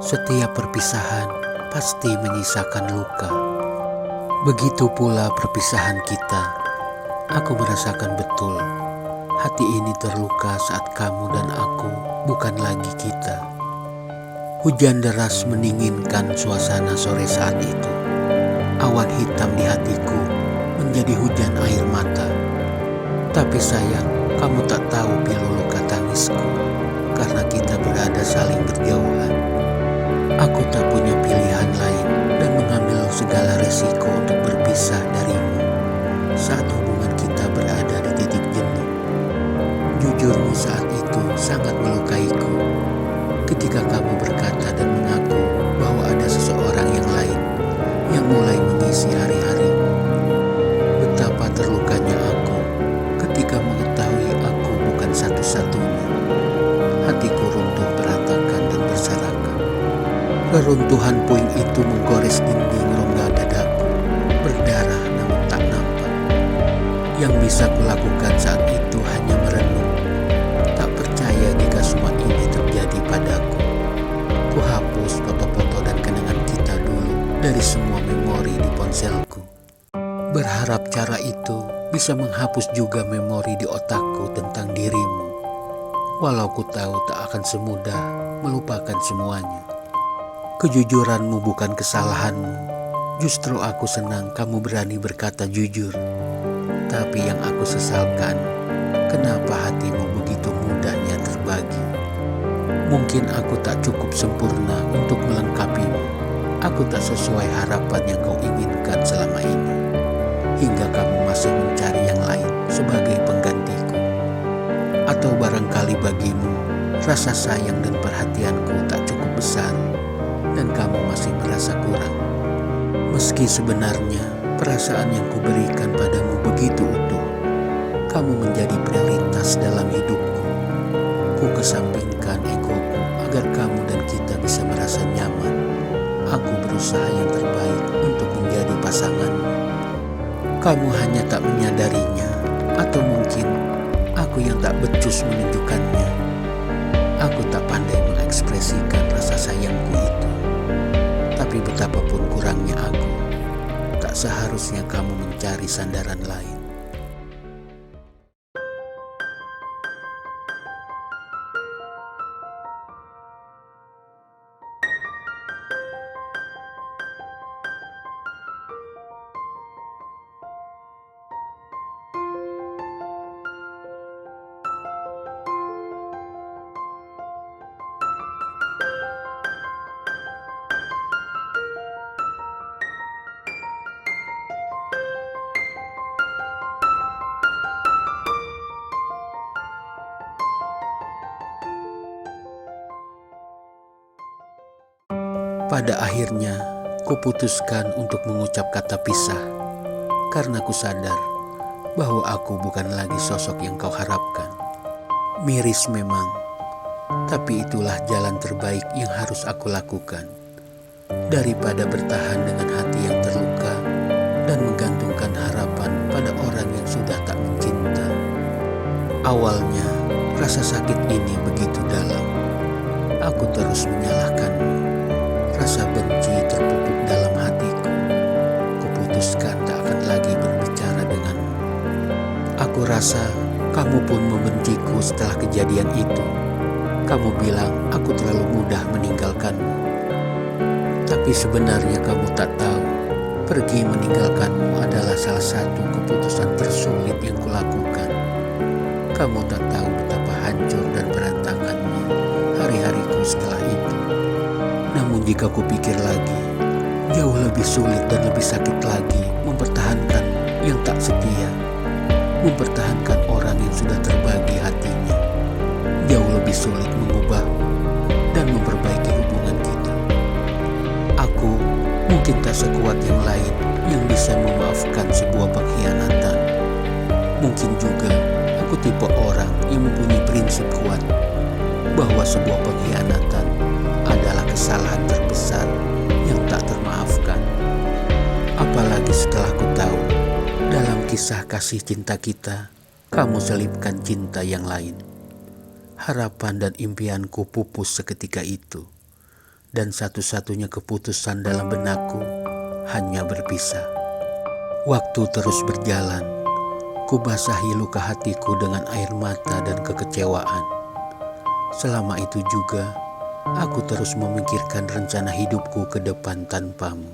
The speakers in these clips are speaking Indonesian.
Setiap perpisahan pasti menyisakan luka. Begitu pula perpisahan kita. Aku merasakan betul hati ini terluka saat kamu dan aku bukan lagi kita. Hujan deras mendinginkan suasana sore saat itu. Awan hitam di hatiku menjadi hujan air mata. Tapi sayang, kamu tak tahu pilu luka tangisku karena kita berada saling berjauhan. Aku tak punya pilihan lain dan mengambil segala resiko untuk berpisah darimu saat hubungan kita berada di titik jenuh. Jujurmu saat itu sangat melukaiku ketika kamu berkata dan mengaku bahwa ada seseorang yang lain yang mulai mengisi hari-harimu. Betapa terlukanya aku ketika mengetahui aku bukan satu-satunya. Hatiku runtuh berantakan dan berserakan. Reruntuhan puing itu menggores dinding rongga dadaku, berdarah namun tak nampak. Yang bisa kulakukan saat itu hanya merenung, tak percaya jika semua ini terjadi padaku. Ku hapus foto-foto dan kenangan kita dulu dari semua memori di ponselku. Berharap cara itu bisa menghapus juga memori di otakku tentang dirimu. Walau ku tahu tak akan semudah melupakan semuanya. Kejujuranmu bukan kesalahanmu. Justru aku senang kamu berani berkata jujur. Tapi yang aku sesalkan, kenapa hatimu begitu mudahnya terbagi? Mungkin aku tak cukup sempurna untuk melengkapimu. Aku tak sesuai harapan yang kau inginkan selama ini. Hingga kamu masih mencari yang lain sebagai penggantiku. Atau barangkali bagimu, rasa sayang dan perhatianku tak cukup besar dan kamu masih merasa kurang. Meski sebenarnya perasaan yang kuberikan padamu begitu utuh, kamu menjadi prioritas dalam hidupku. Ku kesampingkan egoku agar kamu dan kita bisa merasa nyaman. Aku berusaha yang terbaik untuk menjadi pasanganmu. Kamu hanya tak menyadarinya, atau mungkin aku yang tak becus menunjukkannya. Aku tak pandai mengekspresikan rasa sayangku itu. Tapi betapapun kurangnya aku, tak seharusnya kamu mencari sandaran lain. Pada akhirnya, kuputuskan untuk mengucap kata pisah, karena ku sadar bahwa aku bukan lagi sosok yang kau harapkan. Miris memang, tapi itulah jalan terbaik yang harus aku lakukan. Daripada bertahan dengan hati yang terluka dan menggantungkan harapan pada orang yang sudah tak mencinta. Awalnya, rasa sakit ini begitu dalam. Aku terus menyalahkanmu. Rasa benci terpupuk dalam hatiku. Kuputuskan tak akan lagi berbicara denganmu. Aku rasa kamu pun membenciku setelah kejadian itu. Kamu bilang aku terlalu mudah meninggalkanmu. Tapi sebenarnya kamu tak tahu, pergi meninggalkanmu adalah salah satu keputusan tersulit yang kulakukan. Kamu tak tahu betapa hancur dan berantakannya hari-hariku setelah itu. Namun jika kupikir lagi, jauh lebih sulit dan lebih sakit lagi mempertahankan yang tak setia. Mempertahankan orang yang sudah terbagi hatinya. Jauh lebih sulit mengubah dan memperbaiki hubungan kita. Aku mungkin tak sekuat yang lain yang bisa memaafkan sebuah pengkhianatan. Mungkin juga aku tipe orang yang mempunyai prinsip kuat bahwa sebuah pengkhianatan adalah kesalahan terbesar yang tak termaafkan. Apalagi setelah ku tahu dalam kisah kasih cinta kita, kamu selipkan cinta yang lain. Harapan dan impianku pupus seketika itu. dan satu-satunya keputusan dalam benakku hanya berpisah. Waktu terus berjalan, ku basahi luka hatiku dengan air mata dan kekecewaan. Selama itu juga, aku terus memikirkan rencana hidupku ke depan tanpamu.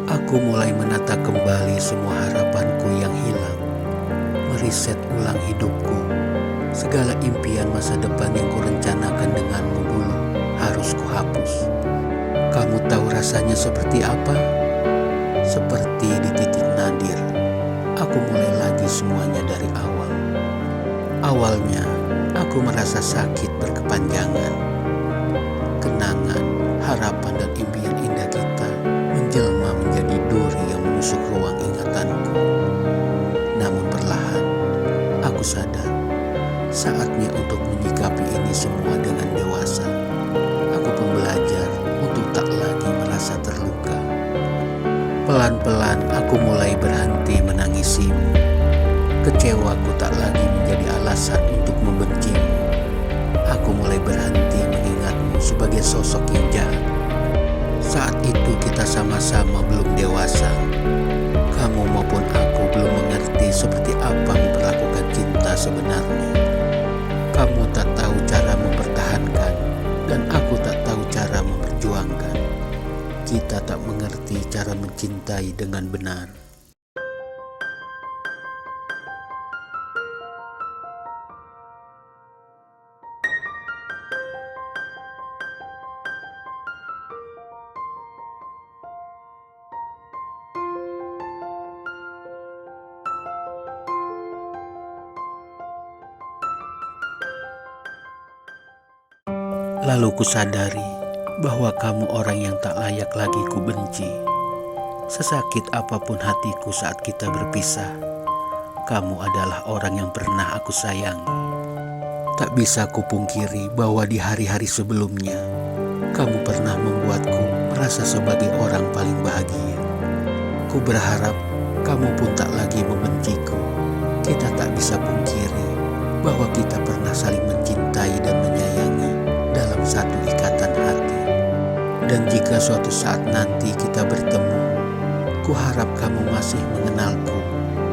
Aku mulai menata kembali semua harapanku yang hilang, meriset ulang hidupku. Segala impian masa depan yang kurencanakan denganmu dulu harus kuhapus. Kamu tahu rasanya seperti apa? Seperti di titik nadir, aku mulai lagi semuanya dari awal. Awalnya, aku merasa sakit berkepanjangan. Kenangan, harapan dan impian indah kita menjelma menjadi duri yang menusuk ruang ingatanku. Namun perlahan, aku sadar, saatnya untuk menyikapi ini semua dengan dewasa. Aku pun belajar untuk tak lagi merasa terluka. Pelan-pelan aku mulai berhenti menangisimu. Kecewaku tak lagi menjadi alasan untuk membencimu. Aku mulai berhenti mengingatmu sebagai sosok yang jahat. Saat itu kita sama-sama belum dewasa. Kamu maupun aku belum mengerti seperti apa memperlakukan cinta sebenarnya. Kamu tak tahu cara mempertahankan, dan aku tak tahu cara memperjuangkan. Kita tak mengerti cara mencintai dengan benar. Lalu kusadari bahwa kamu orang yang tak layak lagi ku benci. Sesakit apapun hatiku saat kita berpisah, kamu adalah orang yang pernah aku sayangi. Tak bisa kupungkiri bahwa di hari-hari sebelumnya, kamu pernah membuatku merasa sebagai orang paling bahagia. Ku berharap kamu pun tak lagi membenciku. Kita tak bisa pungkiri bahwa kita pernah saling mencintai dan menyayangi dalam satu ikatan hati. Dan jika suatu saat nanti kita bertemu, ku harap kamu masih mengenalku,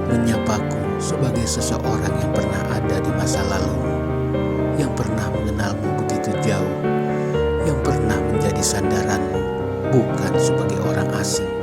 menyapaku sebagai seseorang yang pernah ada di masa lalu, yang pernah mengenalmu begitu jauh, yang pernah menjadi sandaranmu, bukan sebagai orang asing.